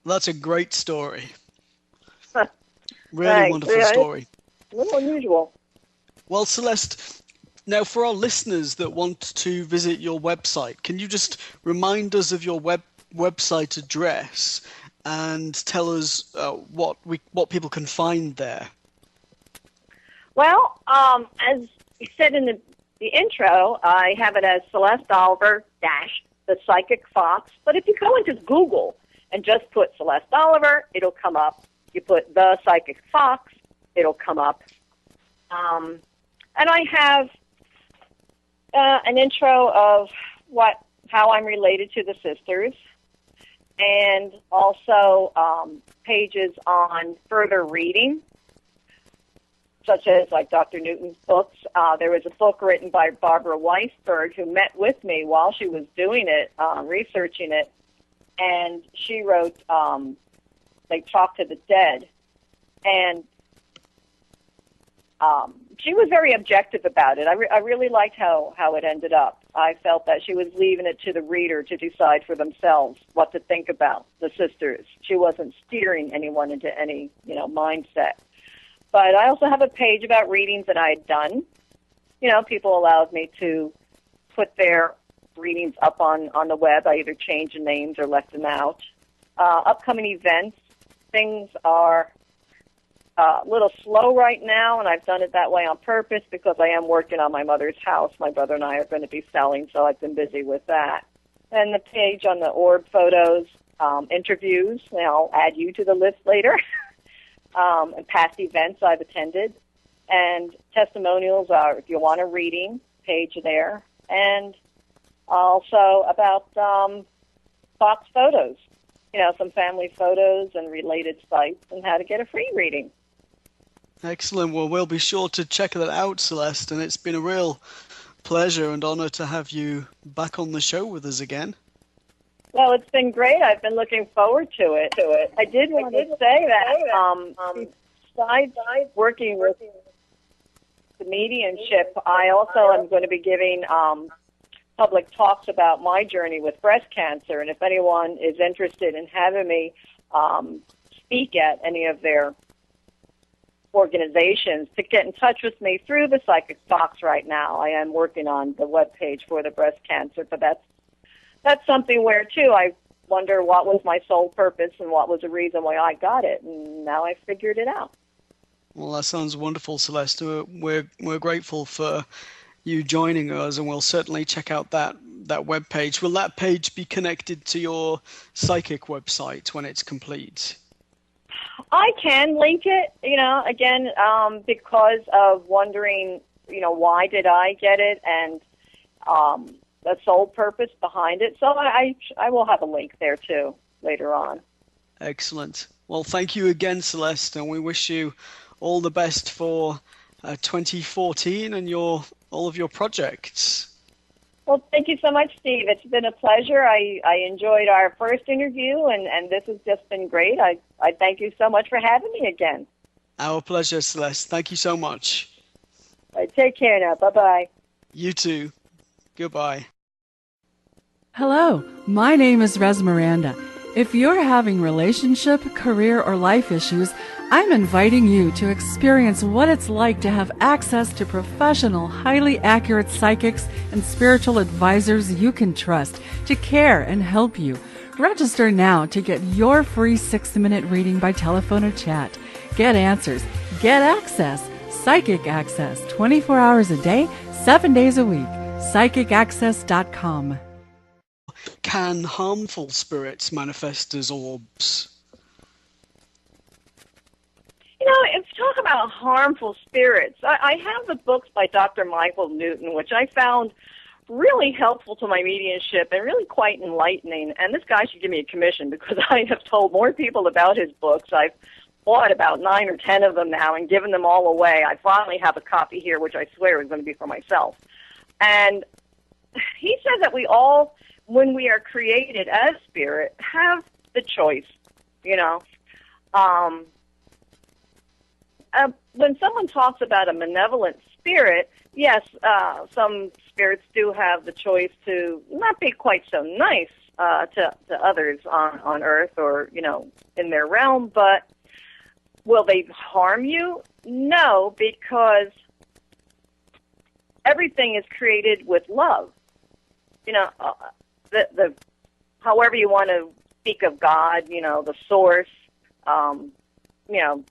Speaker 1: That's a great story. Really
Speaker 2: Thanks.
Speaker 1: wonderful
Speaker 2: Yeah,
Speaker 1: story.
Speaker 2: it's a little unusual.
Speaker 1: Well, Celeste, now for our listeners that want to visit your website, can you just remind us of your website address and tell us what people can find there?
Speaker 2: Well, as you said in the intro, I have it as Celeste Oliver dash the Psychic Fox. But if you go into Google and just put Celeste Oliver, it'll come up. You put the Psychic Fox, it'll come up. And I have an intro of how I'm related to the sisters, and also pages on further reading, such as like Dr. Newton's books. There was a book written by Barbara Weisberg who met with me while she was doing it, researching it, and she wrote They Talk to the Dead. And she was very objective about it. I really liked how it ended up. I felt that she was leaving it to the reader to decide for themselves what to think about the sisters. She wasn't steering anyone into any, mindset. But I also have a page about readings that I had done. People allowed me to put their readings up on the web. I either changed the names or left them out. Upcoming events, things are a little slow right now, and I've done it that way on purpose because I am working on my mother's house. My brother and I are going to be selling, so I've been busy with that. And the page on the orb photos, interviews, and I'll add you to the list later, and past events I've attended, and testimonials are, if you want a reading, page there, and also about Fox photos, some family photos and related sites, and how to get a free reading.
Speaker 1: Excellent. Well, we'll be sure to check that out, Celeste, and it's been a real pleasure and honor to have you back on the show with us again.
Speaker 2: Well, it's been great. I've been looking forward to it. I did want to say that besides working with the mediumship, I also am going to be giving public talks about my journey with breast cancer, and if anyone is interested in having me speak at any of their organizations, to get in touch with me through the Psychic Fox right now. I am working on the webpage for the breast cancer, but that's something where, too, I wonder what was my sole purpose and what was the reason why I got it, and now I figured it out.
Speaker 1: Well, that sounds wonderful, Celeste. We're grateful for you joining us, and we'll certainly check out that webpage. Will that page be connected to your psychic website when it's complete?
Speaker 2: I can link it, again, because of wondering, why did I get it, and the sole purpose behind it. So I will have a link there, too, later on.
Speaker 1: Excellent. Well, thank you again, Celeste, and we wish you all the best for 2014 and all of your projects.
Speaker 2: Well, thank you so much, Steve. It's been a pleasure. I enjoyed our first interview, and this has just been great. I thank you so much for having me again.
Speaker 1: Our pleasure, Celeste. Thank you so much.
Speaker 2: All right, take care now. Bye-bye.
Speaker 1: You too. Goodbye.
Speaker 4: Hello, my name is Rez Miranda. If you're having relationship, career, or life issues, I'm inviting you to experience what it's like to have access to professional, highly accurate psychics and spiritual advisors you can trust to care and help you. Register now to get your free 6-minute reading by telephone or chat. Get answers, get access, psychic access, 24 hours a day, 7 days a week. PsychicAccess.com.
Speaker 1: Can harmful spirits manifest as orbs?
Speaker 2: If you talk about harmful spirits, I have the books by Dr. Michael Newton, which I found really helpful to my mediumship and really quite enlightening. And this guy should give me a commission because I have told more people about his books. I've bought about 9 or 10 of them now and given them all away. I finally have a copy here, which I swear is going to be for myself. And he says that we all, when we are created as spirit, have the choice, when someone talks about a malevolent spirit, yes, some spirits do have the choice to not be quite so nice to others on Earth or, in their realm, but will they harm you? No, because everything is created with love. You know, the however you want to speak of God, you know, the source, you know,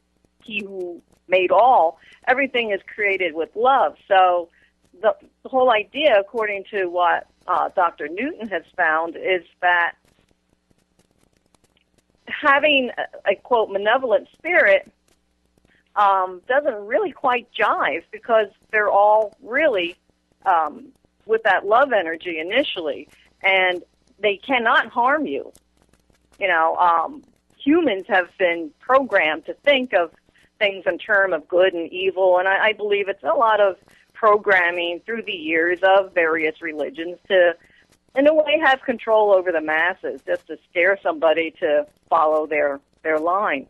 Speaker 2: he who made all, everything is created with love. So the whole idea, according to what Dr. Newton has found, is that having a, quote, malevolent spirit doesn't really quite jive, because they're all really with that love energy initially, and they cannot harm you. You know, humans have been programmed to think of things in terms of good and evil, and I believe it's a lot of programming through the years of various religions to, in a way, have control over the masses, just to scare somebody to follow their line.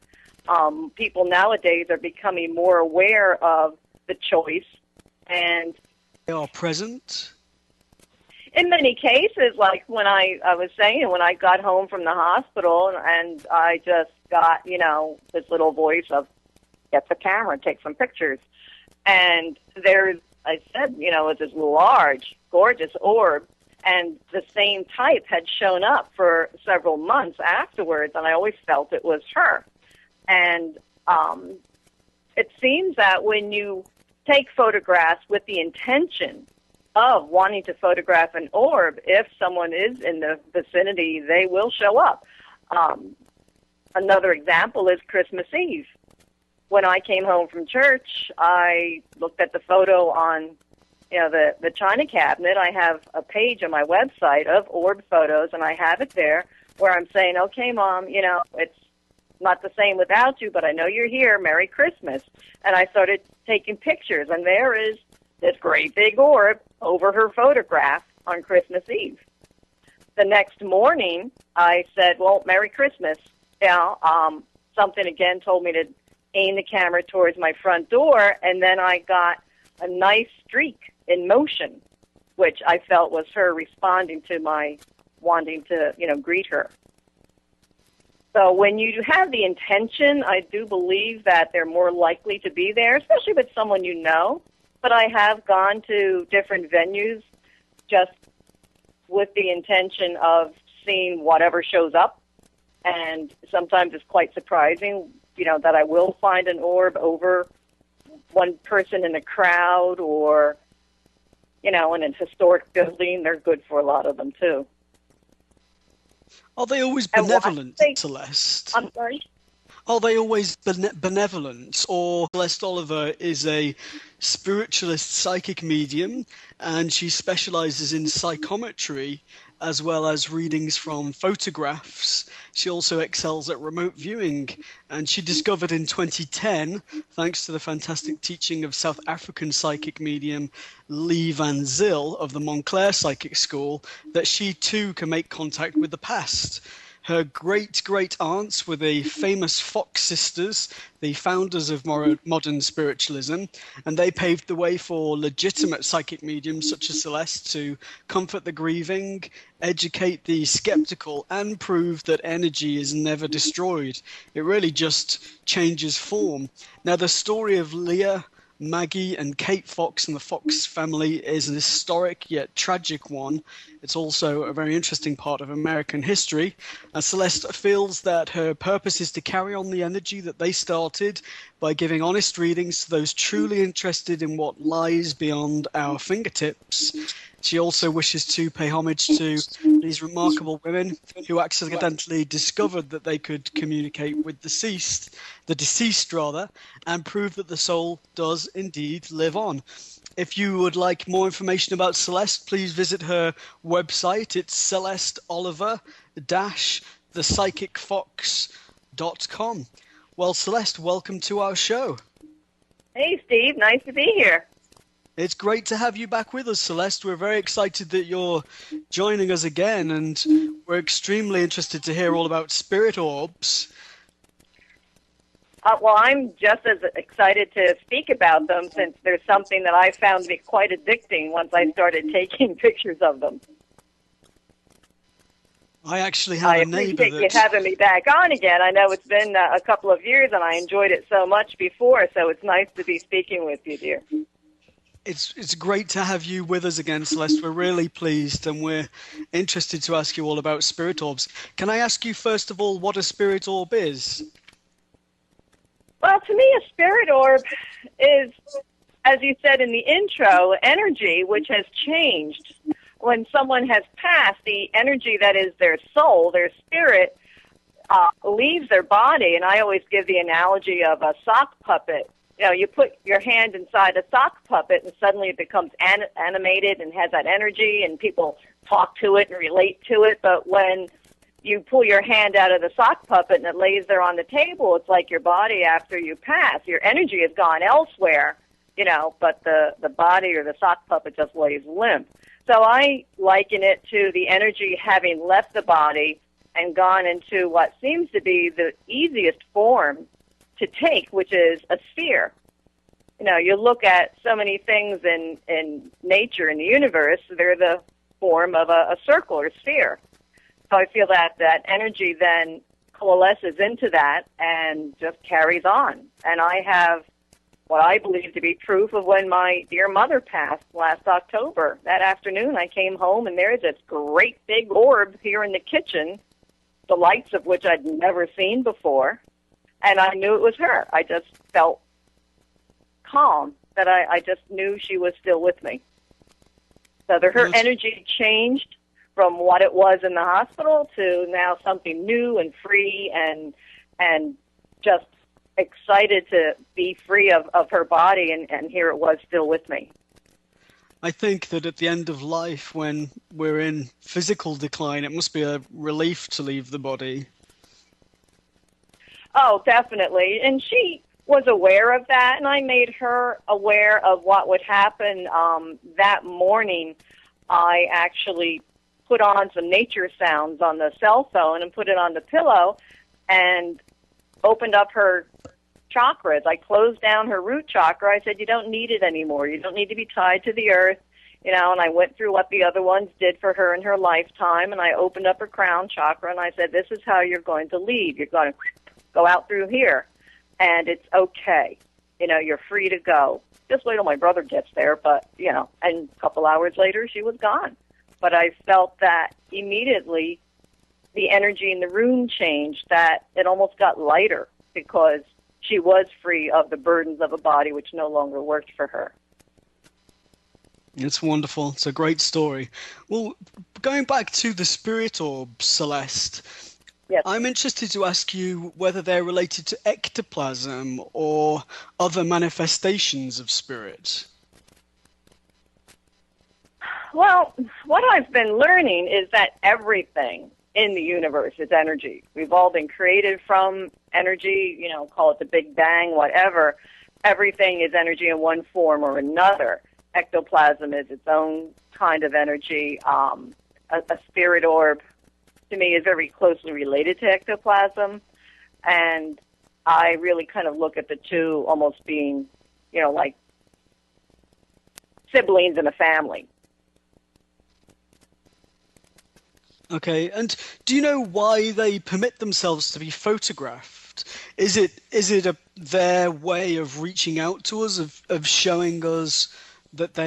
Speaker 2: People nowadays are becoming more aware of the choice, and
Speaker 1: They are present.
Speaker 2: in many cases, like when I was saying, when I got home from the hospital and I just got, you know, this little voice of, get the camera, take some pictures. And there's, I said, you know, it's this large, gorgeous orb, and the same type had shown up for several months afterwards, and I always felt it was her. And it seems that when you take photographs with the intention of wanting to photograph an orb, if someone is in the vicinity, they will show up. Another example is Christmas Eve. When I came home from church, I looked at the photo on, you know, the china cabinet. I have a page on my website of orb photos, and I have it there where I'm saying, okay, Mom, you know, it's not the same without you, but I know you're here. Merry Christmas. And I started taking pictures, and there is this great big orb over her photograph on Christmas Eve. The next morning, I said, well, Merry Christmas. You know, something again told me to aim the camera towards my front door, and then I got a nice streak in motion, which I felt was her responding to my wanting to, you know, greet her. So when you have the intention, I do believe that they're more likely to be there, especially with someone you know. But I have gone to different venues just with the intention of seeing whatever shows up. And sometimes it's quite surprising, you know, that I will find an orb over one person in a crowd or, you know, in a historic building. They're good for a lot of them, too.
Speaker 1: Are they always benevolent, Celeste?
Speaker 2: I'm sorry?
Speaker 1: Are they always benevolent? Or Celeste Oliver is a spiritualist psychic medium, and she specializes in psychometry as well as readings from photographs. She also excels at remote viewing, and she discovered in 2010, thanks to the fantastic teaching of South African psychic medium Lee Van Zyl of the Montclair Psychic School, that she too can make contact with the past. Her great-great-aunts were the famous Fox sisters, the founders of modern spiritualism, and they paved the way for legitimate psychic mediums such as Celeste to comfort the grieving, educate the skeptical, and prove that energy is never destroyed. It really just changes form. Now, the story of Leah, Maggie and Kate Fox and the Fox family is an historic yet tragic one. It's also a very interesting part of American history. Celeste feels that her purpose is to carry on the energy that they started by giving honest readings to those truly interested in what lies beyond our fingertips. She also wishes to pay homage to these remarkable women who accidentally discovered that they could communicate with the deceased, and prove that the soul does indeed live on. If you would like more information about Celeste, please visit her website. It's celesteoliver-thepsychicfox.com. Well, Celeste, welcome to our show.
Speaker 2: Hey, Steve. Nice to be here.
Speaker 1: It's great to have you back with us, Celeste. We're very excited that you're joining us again, and we're extremely interested to hear all about Spirit Orbs.
Speaker 2: Well, I'm just as excited to speak about them, since there's something that I found to be quite addicting once I started taking pictures of them.
Speaker 1: I actually have
Speaker 2: I
Speaker 1: a neighbor
Speaker 2: appreciate you
Speaker 1: that
Speaker 2: having me back on again. I know it's been a couple of years, and I enjoyed it so much before, so it's nice to be speaking with you, dear.
Speaker 1: it's great to have you with us again, Celeste. We're really pleased, and we're interested to ask you all about spirit orbs. Can I ask you first of all what a spirit orb is?
Speaker 2: Well, to me, a spirit orb is, as you said in the intro, energy which has changed. When someone has passed, the energy that is their soul, their spirit, leaves their body. And I always give the analogy of a sock puppet. You know, you put your hand inside a sock puppet and suddenly it becomes animated and has that energy and people talk to it and relate to it. But when you pull your hand out of the sock puppet and it lays there on the table, it's like your body after you pass. Your energy has gone elsewhere, you know, but the body or the sock puppet just lays limp. So I liken it to the energy having left the body and gone into what seems to be the easiest form to take, which is a sphere. You know, you look at so many things in nature, in the universe, they're the form of a circle or sphere. So I feel that energy then coalesces into that and just carries on. And I have what I believe to be proof of when my dear mother passed last October. That afternoon I came home and there's this great big orb here in the kitchen, the lights of which I'd never seen before. And I knew it was her. I just felt calm, that I just knew she was still with me. So her energy changed from what it was in the hospital to now something new and free and just excited to be free of her body, and here it was still with me.
Speaker 1: I think that at the end of life, when we're in physical decline, it must be a relief to leave the body.
Speaker 2: Oh, definitely. And she was aware of that, and I made her aware of what would happen. That morning, I actually put on some nature sounds on the cell phone and put it on the pillow and opened up her chakras. I closed down her root chakra. I said, you don't need it anymore. You don't need to be tied to the earth. You know, and I went through what the other ones did for her in her lifetime, and I opened up her crown chakra, and I said, this is how you're going to leave. You're going to go out through here, and it's okay. You know, you're free to go. Just wait till my brother gets there, but, you know, and a couple hours later, she was gone. But I felt that immediately the energy in the room changed, that it almost got lighter because she was free of the burdens of a body which no longer worked for her.
Speaker 1: It's wonderful. It's a great story. Well, going back to the spirit orbs, Celeste,
Speaker 2: yes.
Speaker 1: I'm interested to ask you whether they're related to ectoplasm or other manifestations of spirit.
Speaker 2: Well, what I've been learning is that everything in the universe is energy. We've all been created from energy, you know, call it the Big Bang, whatever. Everything is energy in one form or another. Ectoplasm is its own kind of energy. A spirit orb, to me, is very closely related to ectoplasm. And I really kind of look at the two almost being, you know, like siblings in a family.
Speaker 1: Okay, and do you know why they permit themselves to be photographed? Is it their way of reaching out to us, of showing us that they